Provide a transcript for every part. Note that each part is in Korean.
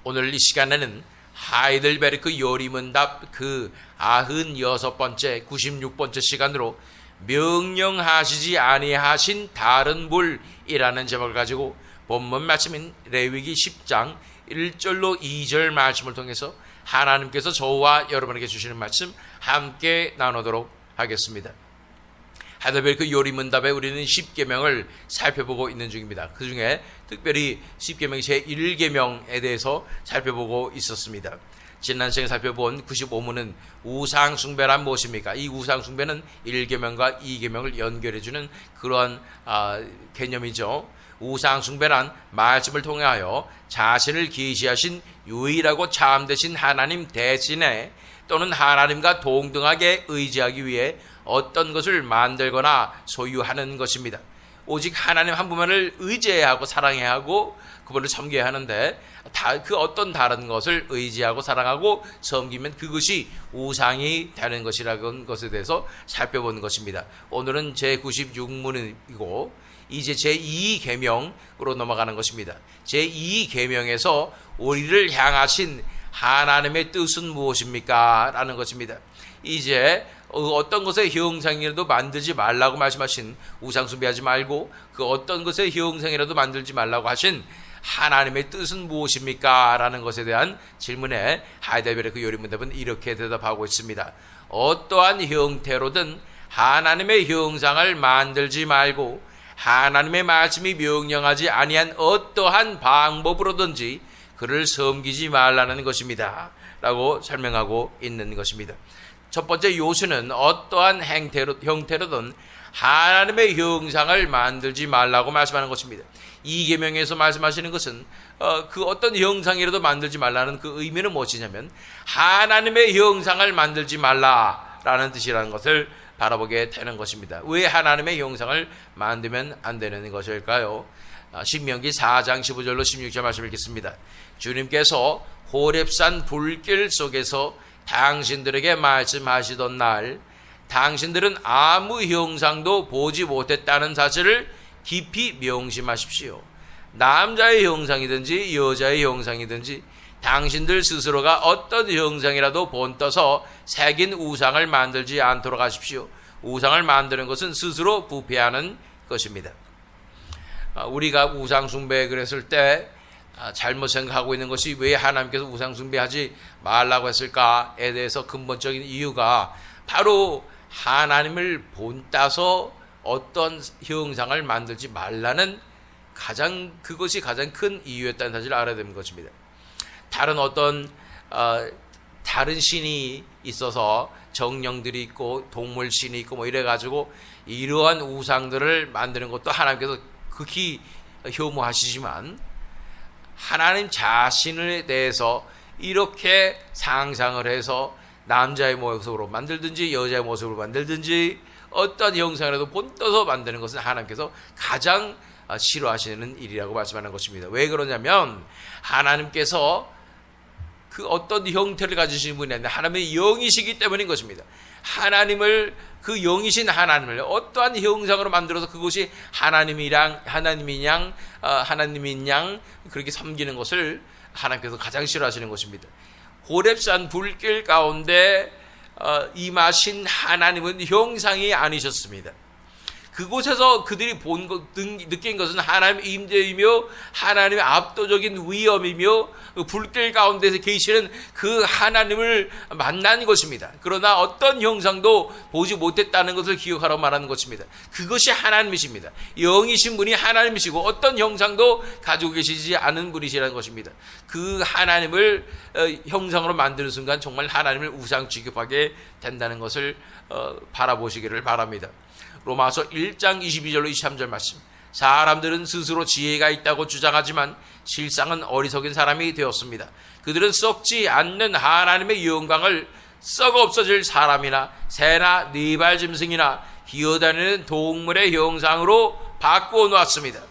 오늘 이 시간에는 하이델베르크 요리문답 그 96번째 96번째 시간으로 명령하시지 아니하신 다른 물이라는 제목을 가지고 본문 말씀인 레위기 10장 1절로 2절 말씀을 통해서 하나님께서 저와 여러분에게 주시는 말씀 함께 나누도록 하겠습니다. 하이델베르크 요리문답에 우리는 10계명을 살펴보고 있는 중입니다. 그 중에 특별히 10계명 제1계명에 대해서 살펴보고 있었습니다. 지난 시간에 살펴본 95문은 우상숭배란 무엇입니까? 이 우상숭배는 1계명과 2계명을 연결해주는 그러한 개념이죠. 우상숭배란 말씀을 통하여 자신을 계시하신 유일하고 참되신 하나님 대신에 또는 하나님과 동등하게 의지하기 위해 어떤 것을 만들거나 소유하는 것입니다. 오직 하나님 한 분만을 의지해야 하고 사랑해야 하고 그분을 섬겨야 하는데 그 어떤 다른 것을 의지하고 사랑하고 섬기면 그것이 우상이 되는 것이라는 것에 대해서 살펴보는 것입니다. 오늘은 제96문이고 이제 제2계명으로 넘어가는 것입니다. 제2계명에서 우리를 향하신 하나님의 뜻은 무엇입니까? 라는 것입니다. 이제 어떤 것의 형상이라도 만들지 말라고 말씀하신, 우상숭배하지 말고 그 어떤 것의 형상이라도 만들지 말라고 하신 하나님의 뜻은 무엇입니까? 라는 것에 대한 질문에 하이델베르크 요리문답은 이렇게 대답하고 있습니다. 어떠한 형태로든 하나님의 형상을 만들지 말고 하나님의 말씀이 명령하지 아니한 어떠한 방법으로든지 그를 섬기지 말라는 것입니다. 라고 설명하고 있는 것입니다. 첫 번째 요소는 어떠한 형태로든 하나님의 형상을 만들지 말라고 말씀하는 것입니다. 이 계명에서 말씀하시는 것은 그 어떤 형상이라도 만들지 말라는 그 의미는 무엇이냐면 하나님의 형상을 만들지 말라라는 뜻이라는 것을 바라보게 되는 것입니다. 왜 하나님의 형상을 만들면 안 되는 것일까요? 신명기 4장 15절로 16절 말씀 읽겠습니다. 주님께서 호렙산 불길 속에서 당신들에게 말씀하시던 날 당신들은 아무 형상도 보지 못했다는 사실을 깊이 명심하십시오. 남자의 형상이든지 여자의 형상이든지 당신들 스스로가 어떤 형상이라도 본떠서 새긴 우상을 만들지 않도록 하십시오. 우상을 만드는 것은 스스로 부패하는 것입니다. 우리가 우상숭배 그랬을 때 잘못 생각하고 있는 것이 왜 하나님께서 우상숭배하지 말라고 했을까에 대해서 근본적인 이유가 바로 하나님을 본따서 어떤 형상을 만들지 말라는 그것이 가장 큰 이유였다는 사실을 알아야 되는 것입니다. 다른 어떤 다른 신이 있어서 정령들이 있고 동물 신이 있고 뭐 이래가지고 이러한 우상들을 만드는 것도 하나님께서 극히 혐오하시지만 하나님 자신에 대해서 이렇게 상상을 해서 남자의 모습으로 만들든지 여자의 모습으로 만들든지 어떤 형상이라도 본떠서 만드는 것은 하나님께서 가장 싫어하시는 일이라고 말씀하는 것입니다. 왜 그러냐면 하나님께서 그 어떤 형태를 가지신 분이 아니라 하나님의 영이시기 때문인 것입니다. 그 영이신 하나님을 어떠한 형상으로 만들어서 그것이 하나님인 양 그렇게 섬기는 것을 하나님께서 가장 싫어하시는 것입니다. 호렙산 불길 가운데 임하신 하나님은 형상이 아니셨습니다. 그곳에서 그들이 느낀 것은 하나님의 임재이며 하나님의 압도적인 위엄이며 불길 가운데서 계시는 그 하나님을 만난 것입니다. 그러나 어떤 형상도 보지 못했다는 것을 기억하라고 말하는 것입니다. 그것이 하나님이십니다. 영이신 분이 하나님이시고 어떤 형상도 가지고 계시지 않은 분이시라는 것입니다. 그 하나님을 형상으로 만드는 순간 정말 하나님을 우상 취급하게 된다는 것을 바라보시기를 바랍니다. 로마서 1장 22절로 23절 말씀. 사람들은 스스로 지혜가 있다고 주장하지만 실상은 어리석은 사람이 되었습니다. 그들은 썩지 않는 하나님의 영광을 썩어 없어질 사람이나 새나 네발 짐승이나 기어다니는 동물의 형상으로 바꾸어 놓았습니다.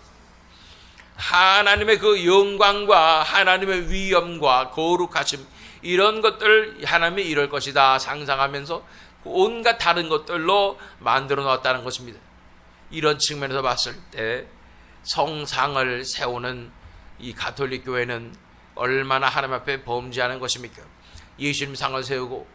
하나님의 그 영광과 하나님의 위엄과 거룩하심 이런 것들 하나님이 이럴 것이다 상상하면서 온갖 다른 것들로 만들어 놨다는 것입니다. 이런 측면에서 봤을 때 성상을 세우는 이 가톨릭 교회는 얼마나 하나님 앞에 범죄하는 것입니까? 예수님 상을 세우고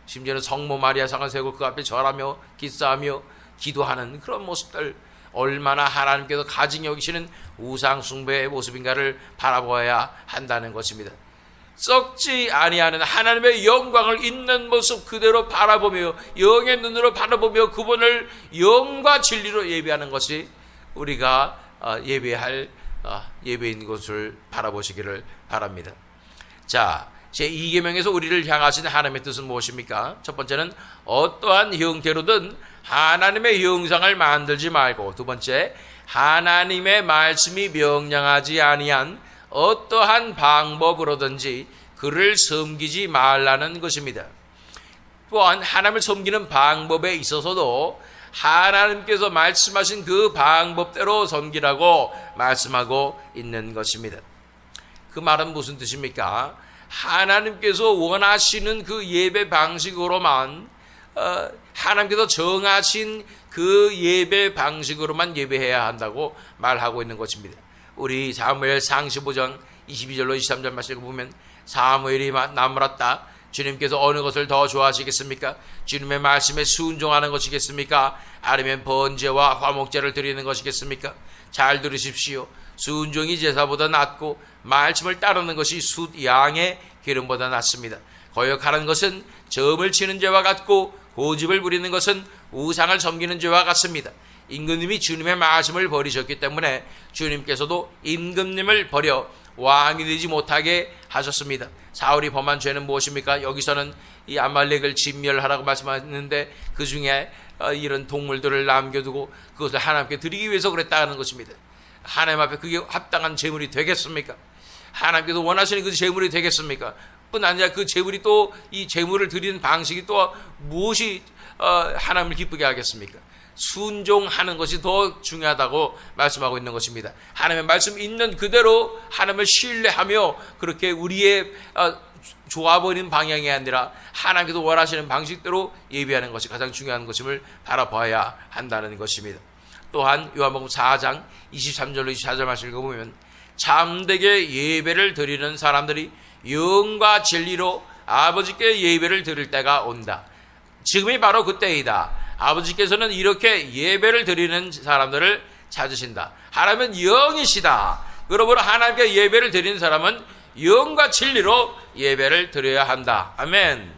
심지어는 성모 마리아 상을 세우고 그 앞에 절하며 기싸하며 기도하는 그런 모습들, 얼마나 하나님께서 가증히 여기시는 우상 숭배의 모습인가를 바라보아야 한다는 것입니다. 썩지 아니하는 하나님의 영광을 있는 모습 그대로 바라보며 영의 눈으로 바라보며 그분을 영과 진리로 예배하는 것이 우리가 예배할 예배인 것을 바라보시기를 바랍니다. 자, 제2계명에서 우리를 향하신 하나님의 뜻은 무엇입니까? 첫 번째는 어떠한 형태로든 하나님의 형상을 만들지 말고, 두 번째, 하나님의 말씀이 명령하지 아니한 어떠한 방법으로든지 그를 섬기지 말라는 것입니다. 또한 하나님을 섬기는 방법에 있어서도 하나님께서 말씀하신 그 방법대로 섬기라고 말씀하고 있는 것입니다. 그 말은 무슨 뜻입니까? 하나님께서 원하시는 그 예배 방식으로만, 하나님께서 정하신 그 예배 방식으로만 예배해야 한다고 말하고 있는 것입니다. 우리 사무엘상 15장 22절로 23절 말씀을 보면 사무엘이 나무랐다. 주님께서 어느 것을 더 좋아하시겠습니까? 주님의 말씀에 순종하는 것이겠습니까? 아니면 번제와 화목제를 드리는 것이겠습니까? 잘 들으십시오. 순종이 제사보다 낫고 말씀을 따르는 것이 숫 양의 기름보다 낫습니다. 거역하는 것은 점을 치는 죄와 같고 고집을 부리는 것은 우상을 섬기는 죄와 같습니다. 임금님이 주님의 말씀을 버리셨기 때문에 주님께서도 임금님을 버려 왕이 되지 못하게 하셨습니다. 사울이 범한 죄는 무엇입니까? 여기서는 이 아말렉을 진멸하라고 말씀하셨는데 그 중에 이런 동물들을 남겨두고 그것을 하나님께 드리기 위해서 그랬다는 것입니다. 하나님 앞에 그게 합당한 제물이 되겠습니까? 하나님께서 원하시는 그 제물이 되겠습니까? 뿐 아니라 그 제물이 또 이 제물을 드리는 방식이 또 무엇이 하나님을 기쁘게 하겠습니까? 순종하는 것이 더 중요하다고 말씀하고 있는 것입니다. 하나님의 말씀 있는 그대로 하나님을 신뢰하며 그렇게 우리의 좋아 보이는 방향이 아니라 하나님께서 원하시는 방식대로 예배하는 것이 가장 중요한 것임을 바라봐야 한다는 것입니다. 또한 요한복음 4장 23절로 24절 말씀을 읽어보면 참되게 예배를 드리는 사람들이 영과 진리로 아버지께 예배를 드릴 때가 온다. 지금이 바로 그때이다. 아버지께서는 이렇게 예배를 드리는 사람들을 찾으신다. 하나님은 영이시다. 그러므로 하나님께 예배를 드리는 사람은 영과 진리로 예배를 드려야 한다. 아멘.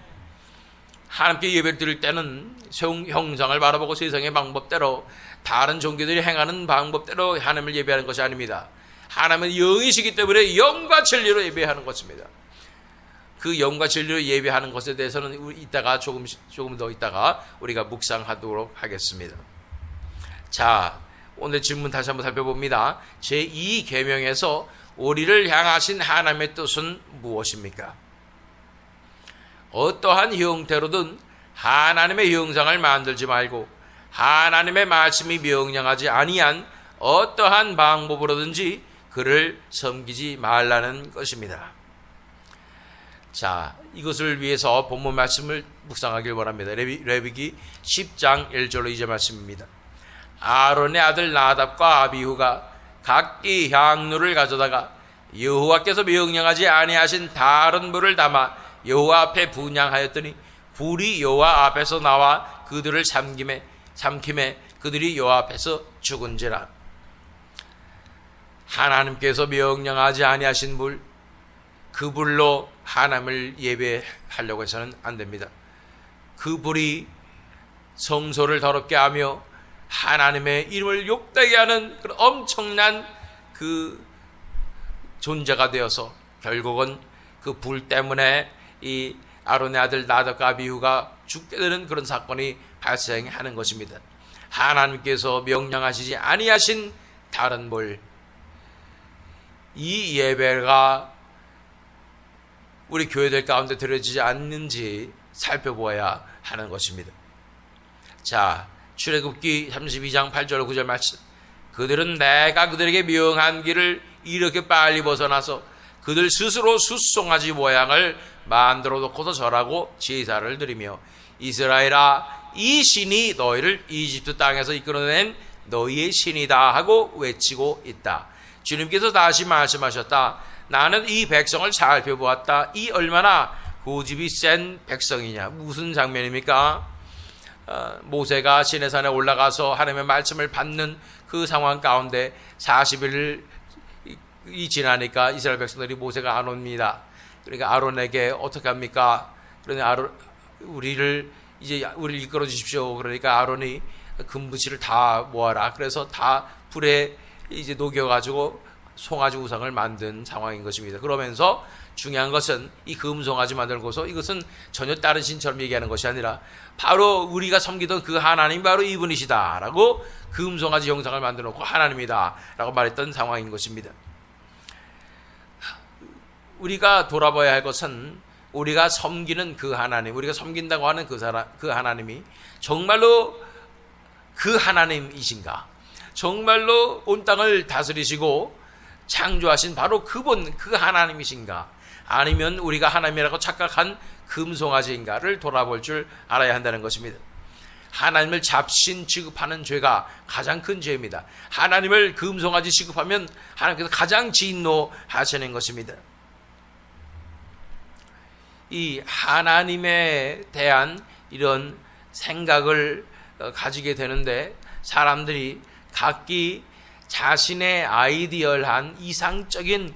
하나님께 예배를 드릴 때는 형상을 바라보고 세상의 방법대로 다른 종교들이 행하는 방법대로 하나님을 예배하는 것이 아닙니다. 하나님은 영이시기 때문에 영과 진리로 예배하는 것입니다. 그 영과 진리로 예배하는 것에 대해서는 이따가 조금 더 있다가 우리가 묵상하도록 하겠습니다. 자, 오늘 질문 다시 한번 살펴봅니다. 제2계명에서 우리를 향하신 하나님의 뜻은 무엇입니까? 어떠한 형태로든 하나님의 형상을 만들지 말고 하나님의 말씀이 명령하지 아니한 어떠한 방법으로든지 그를 섬기지 말라는 것입니다. 자, 이것을 위해서 본문 말씀을 묵상하길 원합니다. 레위기 10장 1절로 2절 말씀입니다. 아론의 아들 나답과 아비후가 각기 향로를 가져다가 여호와께서 명령하지 아니하신 다른 불을 담아 여호와 앞에 분향하였더니 불이 여호와 앞에서 나와 그들을 삼킴에 그들이 여호와 앞에서 죽은지라. 하나님께서 명령하지 아니하신 불, 그 불로 하나님을 예배하려고 해서는 안 됩니다. 그 불이 성소를 더럽게 하며 하나님의 이름을 욕되게 하는 그런 엄청난 그 존재가 되어서 결국은 그 불 때문에 이 아론의 아들 나답과 아비후가 죽게 되는 그런 사건이 발생하는 것입니다. 하나님께서 명령하시지 아니하신 다른 불, 이 예배가 우리 교회들 가운데 드려지지 않는지 살펴보아야 하는 것입니다. 자, 출애굽기 32장 8절 9절 말씀. 그들은 내가 그들에게 명한 길을 이렇게 빨리 벗어나서 그들 스스로 숫송아지 모양을 만들어 놓고서 절하고 제사를 드리며 이스라엘아, 이 신이 너희를 이집트 땅에서 이끌어낸 너희의 신이다 하고 외치고 있다. 주님께서 다시 말씀하셨다. 나는 이 백성을 살펴보았다. 이 얼마나 고집이 센 백성이냐. 무슨 장면입니까? 모세가 시내산에 올라가서 하나님의 말씀을 받는 그 상황 가운데 40일이 지나니까 이스라엘 백성들이 모세가 안 옵니다. 그러니까 아론에게 어떻게 합니까? 그러니 우리를 이끌어 주십시오. 그러니까 아론이 금부치를 다 모아라. 그래서 다 불에 이제 녹여가지고 송아지 우상을 만든 상황인 것입니다. 그러면서 중요한 것은 이 금송아지 만들고서 이것은 전혀 다른 신처럼 얘기하는 것이 아니라 바로 우리가 섬기던 그 하나님 바로 이분이시다 라고 금송아지 형상을 만들어 놓고 하나님이다 라고 말했던 상황인 것입니다. 우리가 돌아봐야 할 것은 우리가 섬기는 그 하나님, 우리가 섬긴다고 하는 그 하나님이 정말로 그 하나님이신가? 정말로 온 땅을 다스리시고 창조하신 바로 그분, 그 하나님이신가? 아니면 우리가 하나님이라고 착각한 금송아지인가를 돌아볼 줄 알아야 한다는 것입니다. 하나님을 잡신 취급하는 죄가 가장 큰 죄입니다. 하나님을 금송아지 취급하면 하나님께서 가장 진노하시는 것입니다. 이 하나님에 대한 이런 생각을 가지게 되는데 사람들이 각기 자신의 아이디얼한 이상적인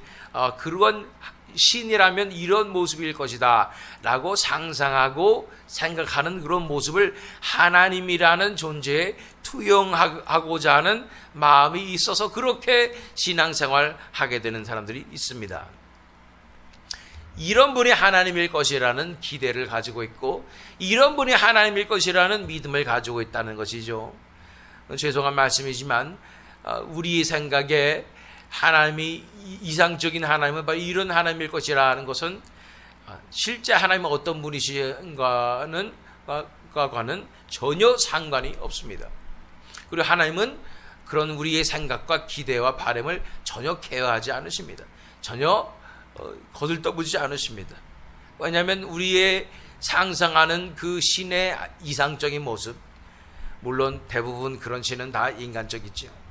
그런 신이라면 이런 모습일 것이다 라고 상상하고 생각하는 그런 모습을 하나님이라는 존재에 투영하고자 하는 마음이 있어서 그렇게 신앙생활 하게 되는 사람들이 있습니다. 이런 분이 하나님일 것이라는 기대를 가지고 있고 이런 분이 하나님일 것이라는 믿음을 가지고 있다는 것이죠. 죄송한 말씀이지만 우리 생각에 하나님이 이상적인 하나님은 바로 이런 하나님일 것이라는 것은 실제 하나님은 어떤 분이신가는 과는 전혀 상관이 없습니다. 그리고 하나님은 그런 우리의 생각과 기대와 바람을 전혀 케어하지 않으십니다. 전혀 거들떠보지 않으십니다. 왜냐하면 우리의 상상하는 그 신의 이상적인 모습, 물론 대부분 그런 신은 다 인간적이죠.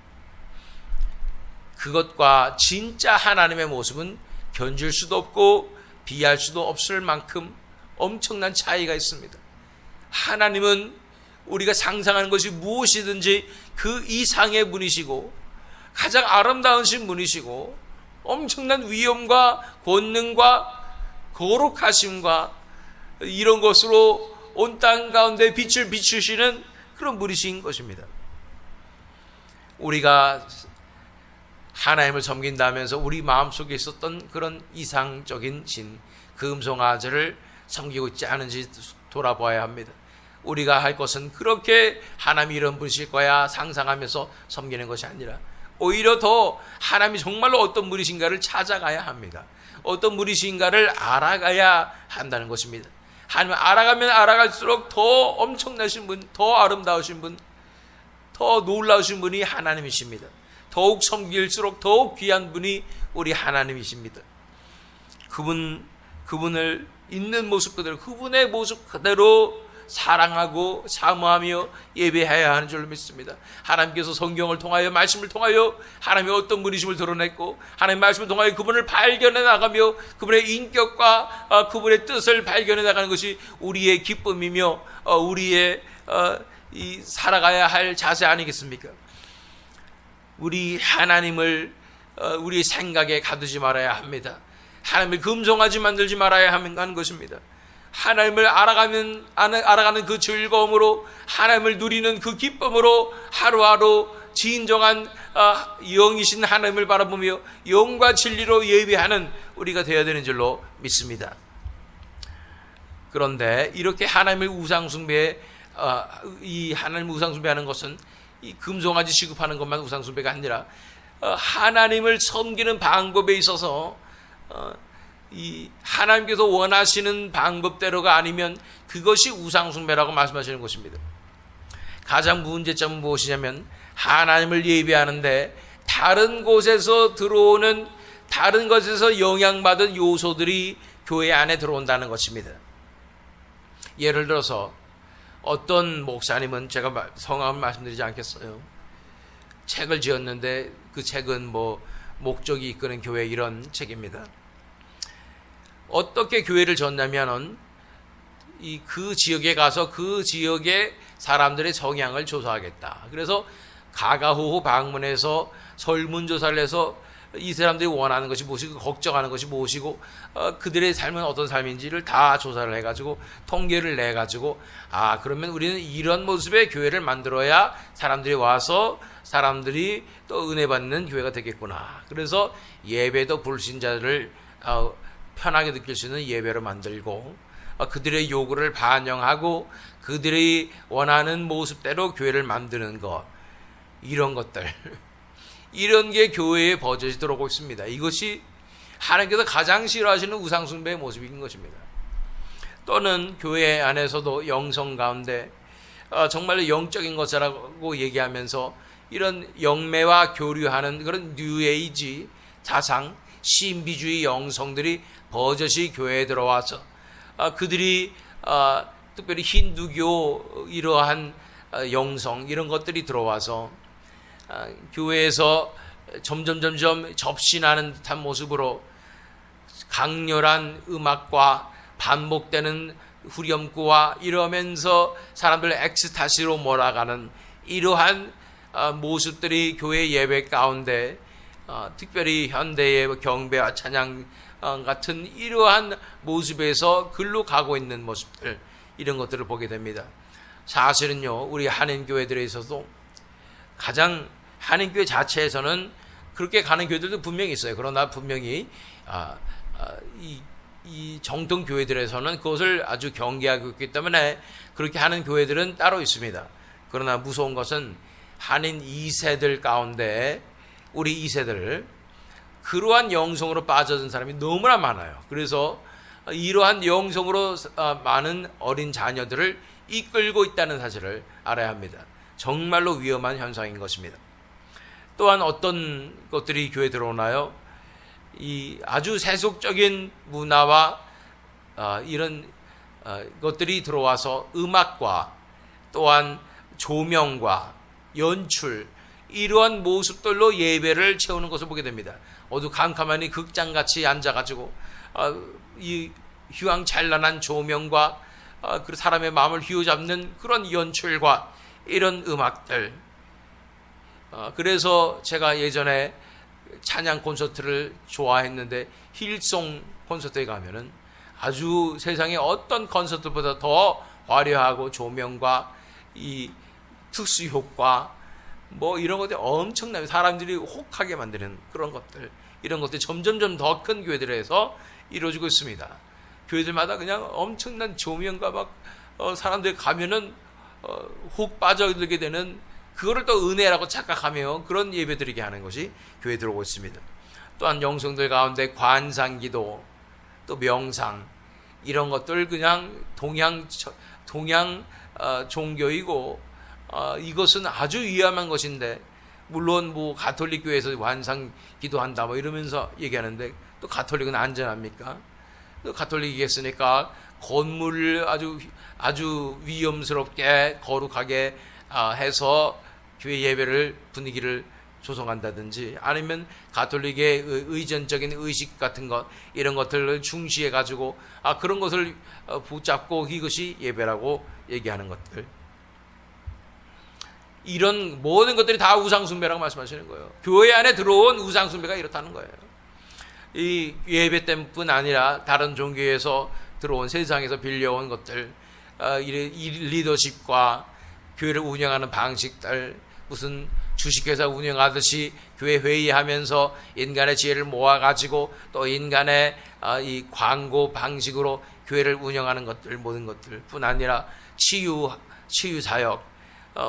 그것과 진짜 하나님의 모습은 견줄 수도 없고 비할 수도 없을 만큼 엄청난 차이가 있습니다. 하나님은 우리가 상상하는 것이 무엇이든지 그 이상의 분이시고 가장 아름다우신 분이시고 엄청난 위엄과 권능과 거룩하심과 이런 것으로 온 땅 가운데 빛을 비추시는 그런 분이신 것입니다. 우리가 하나님을 섬긴다면서 우리 마음속에 있었던 그런 이상적인 신, 금송아지를 섬기고 있지 않은지 돌아봐야 합니다. 우리가 할 것은 그렇게 하나님이 이런 분이실 거야 상상하면서 섬기는 것이 아니라 오히려 더 하나님이 정말로 어떤 분이신가를 찾아가야 합니다. 어떤 분이신가를 알아가야 한다는 것입니다. 하나님을 알아가면 알아갈수록 더 엄청나신 분, 더 아름다우신 분, 더 놀라우신 분이 하나님이십니다. 더욱 섬길수록 더욱 귀한 분이 우리 하나님이십니다. 그분을 있는 모습 그대로, 그분의 모습 그대로 사랑하고 사모하며 예배해야 하는 줄로 믿습니다. 하나님께서 성경을 통하여 말씀을 통하여 하나님의 어떤 분이심을 드러냈고 하나님의 말씀을 통하여 그분을 발견해 나가며 그분의 인격과 그분의 뜻을 발견해 나가는 것이 우리의 기쁨이며 우리의 이 살아가야 할 자세 아니겠습니까? 우리 하나님을 우리 생각에 가두지 말아야 합니다. 하나님을 금송아지 만들지 말아야 하는 것입니다. 하나님을 알아가는 그 즐거움으로 하나님을 누리는 그 기쁨으로 하루하루 진정한 영이신 하나님을 바라보며 영과 진리로 예배하는 우리가 되어야 되는 줄로 믿습니다. 그런데 이렇게 하나님을 우상숭배, 이 하나님을 우상숭배하는 것은 이 금송아지 취급하는 것만 우상숭배가 아니라 하나님을 섬기는 방법에 있어서 이 하나님께서 원하시는 방법대로가 아니면 그것이 우상숭배라고 말씀하시는 것입니다. 가장 문제점은 무엇이냐면 하나님을 예배하는데 다른 곳에서 들어오는, 다른 것에서 영향받은 요소들이 교회 안에 들어온다는 것입니다. 예를 들어서 어떤 목사님은, 제가 성함을 말씀드리지 않겠어요, 책을 지었는데 그 책은 뭐 목적이 이끄는 교회 이런 책입니다. 어떻게 교회를 졌냐면은 그 지역에 가서 그 지역의 사람들의 성향을 조사하겠다. 그래서 가가호호 방문해서 설문조사를 해서 이 사람들이 원하는 것이 무엇이고 걱정하는 것이 무엇이고 그들의 삶은 어떤 삶인지를 다 조사를 해가지고 통계를 내가지고 그러면 우리는 이런 모습의 교회를 만들어야 사람들이 와서 사람들이 또 은혜 받는 교회가 되겠구나. 그래서 예배도 불신자를 편하게 느낄 수 있는 예배로 만들고 그들의 요구를 반영하고 그들이 원하는 모습대로 교회를 만드는 것, 이런 것들, 이런 게 교회의 버젓이 들어오고 있습니다. 이것이 하나님께서 가장 싫어하시는 우상숭배의 모습인 것입니다. 또는 교회 안에서도 영성 가운데 정말로 영적인 것이라고 얘기하면서 이런 영매와 교류하는 그런 뉴에이지 사상, 신비주의 영성들이 버젓이 교회에 들어와서 그들이 특별히 힌두교 이러한 영성 이런 것들이 들어와서 교회에서 점점 접신하는 듯한 모습으로 강렬한 음악과 반복되는 후렴구와 이러면서 사람들 엑스타시로 몰아가는 이러한 모습들이 교회 예배 가운데 특별히 현대의 경배와 찬양 같은 이러한 모습에서 글로 가고 있는 모습들, 이런 것들을 보게 됩니다. 사실은요, 우리 한인교회들에 있어도 가장 한인교회 자체에서는 그렇게 가는 교회들도 분명히 있어요. 그러나 분명히 이 정통 교회들에서는 그것을 아주 경계하고 있기 때문에 그렇게 하는 교회들은 따로 있습니다. 그러나 무서운 것은 한인 2세들 가운데 우리 2세들 그러한 영성으로 빠져든 사람이 너무나 많아요. 그래서 이러한 영성으로 많은 어린 자녀들을 이끌고 있다는 사실을 알아야 합니다. 정말로 위험한 현상인 것입니다. 또한 어떤 것들이 교회에 들어오나요? 이 아주 세속적인 문화와 이런 것들이 들어와서 음악과 또한 조명과 연출 이러한 모습들로 예배를 채우는 것을 보게 됩니다. 어두컴컴하니 극장같이 앉아가지고 이 휘황찬란한 조명과 그 사람의 마음을 휘어잡는 그런 연출과 이런 음악들. 그래서 제가 예전에 찬양 콘서트를 좋아했는데 힐송 콘서트에 가면은 아주 세상에 어떤 콘서트보다 더 화려하고 조명과 이 특수 효과 뭐 이런 것들이 엄청나게 사람들이 혹하게 만드는 그런 것들, 이런 것들이 점점 더 큰 교회들에서 이루어지고 있습니다. 교회들마다 그냥 엄청난 조명과 막 사람들이 가면은 혹 빠져들게 되는, 그거를 또 은혜라고 착각하며 그런 예배드리게 하는 것이 교회에 들어오고 있습니다. 또한 영성들 가운데 관상기도 또 명상 이런 것들 그냥 동양 종교이고 이것은 아주 위험한 것인데, 물론 뭐 가톨릭 교회에서 관상 기도한다 뭐 이러면서 얘기하는데 또 가톨릭은 안전합니까? 또 가톨릭이겠으니까 건물을 아주 위험스럽게 거룩하게 해서 교회 예배를 분위기를 조성한다든지, 아니면 가톨릭의 의전적인 의식 같은 것 이런 것들을 중시해 가지고 그런 것을 붙잡고 이것이 예배라고 얘기하는 것들, 이런 모든 것들이 다 우상숭배라고 말씀하시는 거예요. 교회 안에 들어온 우상숭배가 이렇다는 거예요. 이 예배 때문뿐 아니라 다른 종교에서 들어온 세상에서 빌려온 것들, 이 리더십과 교회를 운영하는 방식들, 무슨 주식회사 운영하듯이 교회 회의하면서 인간의 지혜를 모아가지고 또 인간의 이 광고 방식으로 교회를 운영하는 것들, 모든 것들뿐 아니라 치유 사역,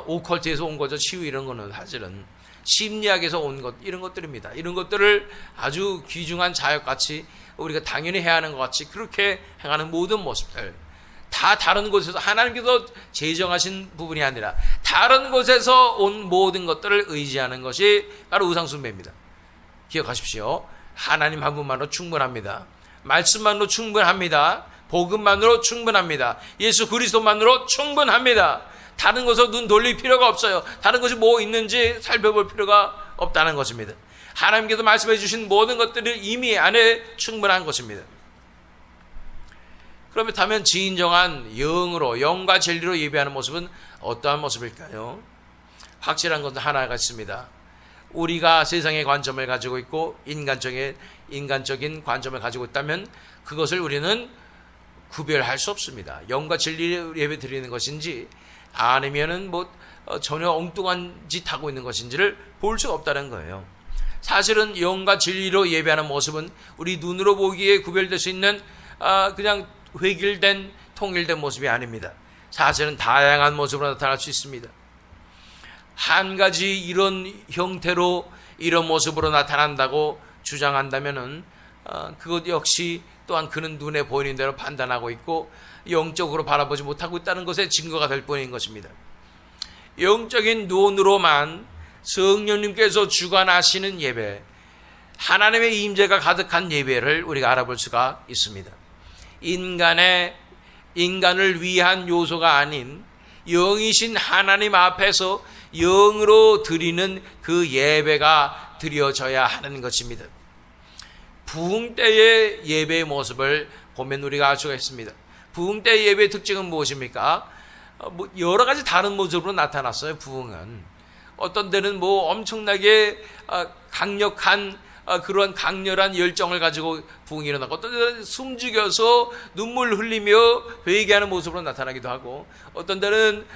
오컬트에서 온 거죠. 치유 이런 거는 사실은 심리학에서 온 것, 이런 것들입니다. 이런 것들을 아주 귀중한 자역같이 우리가 당연히 해야 하는 것 같이 그렇게 행하는 모든 모습들, 다 다른 곳에서 하나님께서 제정하신 부분이 아니라 다른 곳에서 온 모든 것들을 의지하는 것이 바로 우상숭배입니다. 기억하십시오. 하나님 한 분만으로 충분합니다. 말씀만으로 충분합니다. 복음만으로 충분합니다. 예수 그리스도만으로 충분합니다. 다른 것으로 눈 돌릴 필요가 없어요. 다른 것이 뭐 있는지 살펴볼 필요가 없다는 것입니다. 하나님께서 말씀해 주신 모든 것들을 이미 안에 충분한 것입니다. 그렇다면 진정한 영으로, 영과 진리로 예배하는 모습은 어떠한 모습일까요? 확실한 것은 하나가 있습니다. 우리가 세상의 관점을 가지고 있고 인간적인 관점을 가지고 있다면 그것을 우리는 구별할 수 없습니다. 영과 진리로 예배 드리는 것인지 아니면은 전혀 엉뚱한 짓 하고 있는 것인지를 볼 수 없다는 거예요. 사실은 영과 진리로 예배하는 모습은 우리 눈으로 보기에 구별될 수 있는 그냥 획일된 통일된 모습이 아닙니다. 사실은 다양한 모습으로 나타날 수 있습니다. 한 가지 이런 형태로 이런 모습으로 나타난다고 주장한다면은 그것 역시 또한 그는 눈에 보이는 대로 판단하고 있고 영적으로 바라보지 못하고 있다는 것의 증거가 될 뿐인 것입니다. 영적인 눈으로만 성령님께서 주관하시는 예배, 하나님의 임재가 가득한 예배를 우리가 알아볼 수가 있습니다. 인간을 위한 요소가 아닌 영이신 하나님 앞에서 영으로 드리는 그 예배가 드려져야 하는 것입니다. 부흥 때의 예배의 모습을 보면 우리가 알 수가 있습니다. 부흥 때의 예배의 특징은 무엇입니까? 여러 가지 다른 모습으로 나타났어요. 부흥은 어떤 때는 엄청나게 강력한 그러한 강렬한 열정을 가지고 부흥이 일어나고, 어떤 때는 숨죽여서 눈물 흘리며 회개하는 모습으로 나타나기도 하고, 어떤 때는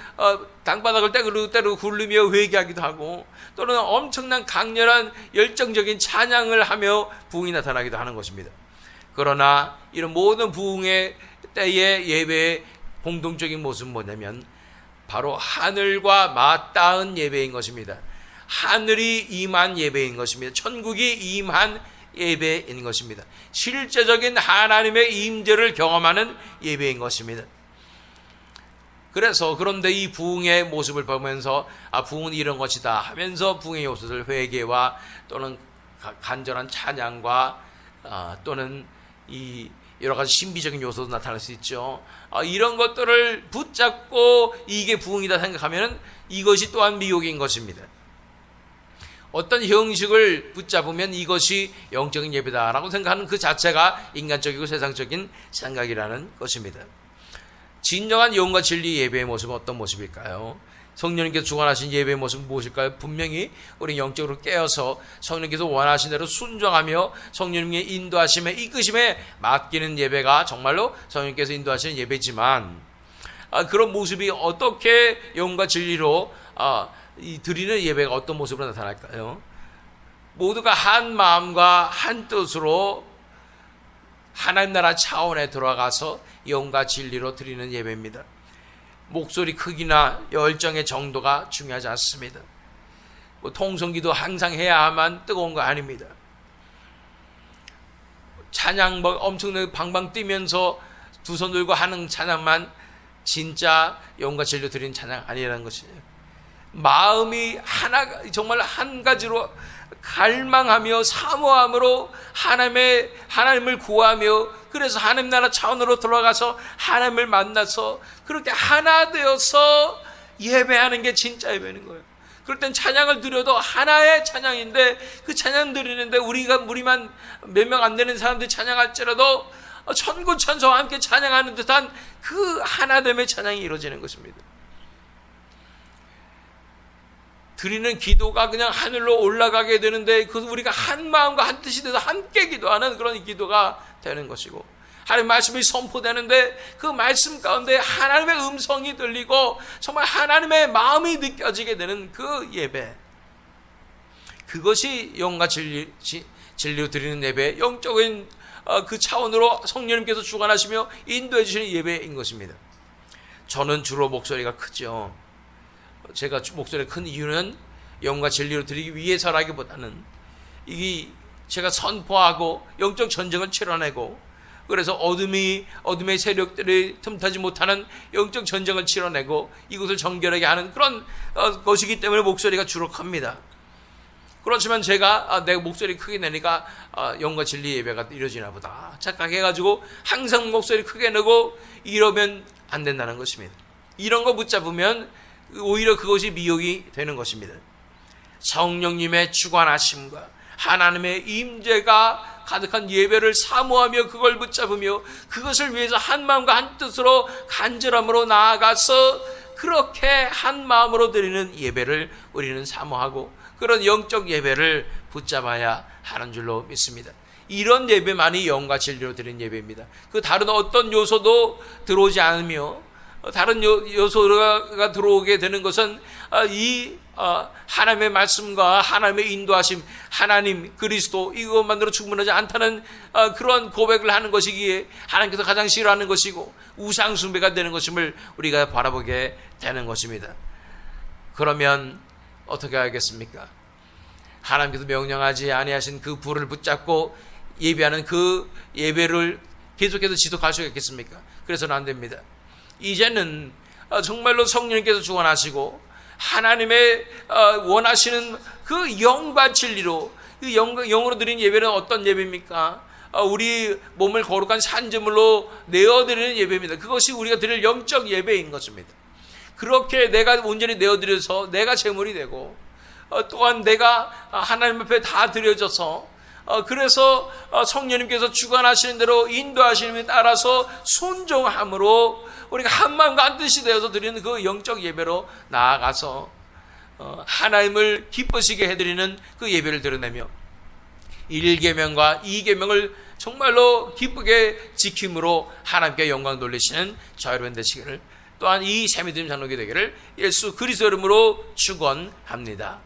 땅바닥을 때로 굴르며 회개하기도 하고, 또는 엄청난 강렬한 열정적인 찬양을 하며 부흥이 나타나기도 하는 것입니다. 그러나 이런 모든 부흥의 때의 예배의 공동적인 모습은 뭐냐면 바로 하늘과 맞닿은 예배인 것입니다. 하늘이 임한 예배인 것입니다. 천국이 임한 예배인 것입니다. 실제적인 하나님의 임재를 경험하는 예배인 것입니다. 그런데 이 부흥의 모습을 보면서 부흥은 이런 것이다 하면서 부흥의 요소들, 회개와 또는 간절한 찬양과 또는 이 여러 가지 신비적인 요소도 나타날 수 있죠. 이런 것들을 붙잡고 이게 부흥이다 생각하면 이것이 또한 미혹인 것입니다. 어떤 형식을 붙잡으면 이것이 영적인 예배다라고 생각하는 그 자체가 인간적이고 세상적인 생각이라는 것입니다. 진정한 영과 진리 예배의 모습은 어떤 모습일까요? 성령님께서 주관하신 예배의 모습은 무엇일까요? 분명히 우리 영적으로 깨어서 성령님께서 원하신 대로 순종하며 성령님의 인도하심에 이끄심에 맡기는 예배가 정말로 성령님께서 인도하시는 예배지만, 그런 모습이 어떻게 영과 진리로 드리는 예배가 어떤 모습으로 나타날까요? 모두가 한 마음과 한 뜻으로 하나님 나라 차원에 들어가서 영과 진리로 드리는 예배입니다. 목소리 크기나 열정의 정도가 중요하지 않습니다. 통성기도 항상 해야만 뜨거운 거 아닙니다. 찬양 엄청나게 방방 뛰면서 두 손 들고 하는 찬양만 진짜 영과 진리로 드리는 찬양 아니라는 것이에요. 마음이 정말 한 가지로 갈망하며 사모함으로 하나님을 구하며, 그래서 하나님 나라 차원으로 들어가서 하나님을 만나서 그렇게 하나 되어서 예배하는 게 진짜 예배는 거예요. 그럴 땐 찬양을 드려도 하나의 찬양인데, 그 찬양 드리는데 우리만 몇 명 안 되는 사람들이 찬양할지라도 천군천사와 함께 찬양하는 듯한 그 하나됨의 찬양이 이루어지는 것입니다. 드리는 기도가 그냥 하늘로 올라가게 되는데, 우리가 한 마음과 한 뜻이 돼서 함께 기도하는 그런 기도가 되는 것이고, 하나님의 말씀이 선포되는데 그 말씀 가운데 하나님의 음성이 들리고 정말 하나님의 마음이 느껴지게 되는 그 예배, 그것이 영과 진리로 드리는 예배, 영적인 그 차원으로 성령님께서 주관하시며 인도해 주시는 예배인 것입니다. 저는 주로 목소리가 크죠. 제가 목소리가 큰 이유는 영과 진리로 드리기 위해서라기보다는 제가 선포하고 영적 전쟁을 치러내고, 그래서 어둠의 세력들이 틈타지 못하는 영적 전쟁을 치러내고 이것을 정결하게 하는 그런 것이기 때문에 목소리가 주로 큽니다. 그렇지만 제가 내 목소리 크게 내니까 영과 진리 예배가 이루어지나 보다 착각해가지고 항상 목소리 크게 내고 이러면 안 된다는 것입니다. 이런 거 붙잡으면 오히려 그것이 미혹이 되는 것입니다. 성령님의 주관하심과 하나님의 임재가 가득한 예배를 사모하며 그걸 붙잡으며 그것을 위해서 한 마음과 한 뜻으로 간절함으로 나아가서 그렇게 한 마음으로 드리는 예배를 우리는 사모하고 그런 영적 예배를 붙잡아야 하는 줄로 믿습니다. 이런 예배만이 영과 진리로 드리는 예배입니다. 그 다른 어떤 요소도 들어오지 않으며 다른 요소가 들어오게 되는 것은 이 하나님의 말씀과 하나님의 인도하심, 하나님 그리스도 이것만으로 충분하지 않다는 그런 고백을 하는 것이기에 하나님께서 가장 싫어하는 것이고 우상 숭배가 되는 것임을 우리가 바라보게 되는 것입니다. 그러면 어떻게 하겠습니까? 하나님께서 명령하지 아니하신 그 불을 붙잡고 예배하는 그 예배를 계속해서 지속할 수 있겠습니까? 그래서는 안 됩니다. 이제는 정말로 성령님께서 주관하시고 하나님의 원하시는 그 영과 진리로 그 영으로 드리는 예배는 어떤 예배입니까? 우리 몸을 거룩한 산제물로 내어드리는 예배입니다. 그것이 우리가 드릴 영적 예배인 것입니다. 그렇게 내가 온전히 내어드려서 내가 제물이 되고 또한 내가 하나님 앞에 다 드려져서 그래서 성령님께서 주관하시는 대로 인도하시는 데 따라서 순종함으로 우리가 한 마음과 한 뜻이 되어서 드리는 그 영적 예배로 나아가서 하나님을 기쁘시게 해드리는 그 예배를 드러내며 1계명과 2계명을 정말로 기쁘게 지킴으로 하나님께 영광 돌리시는 저 여러분 되시기를 또한 이 새미드림 장로교 되기를 예수 그리스도 이름으로 축원합니다.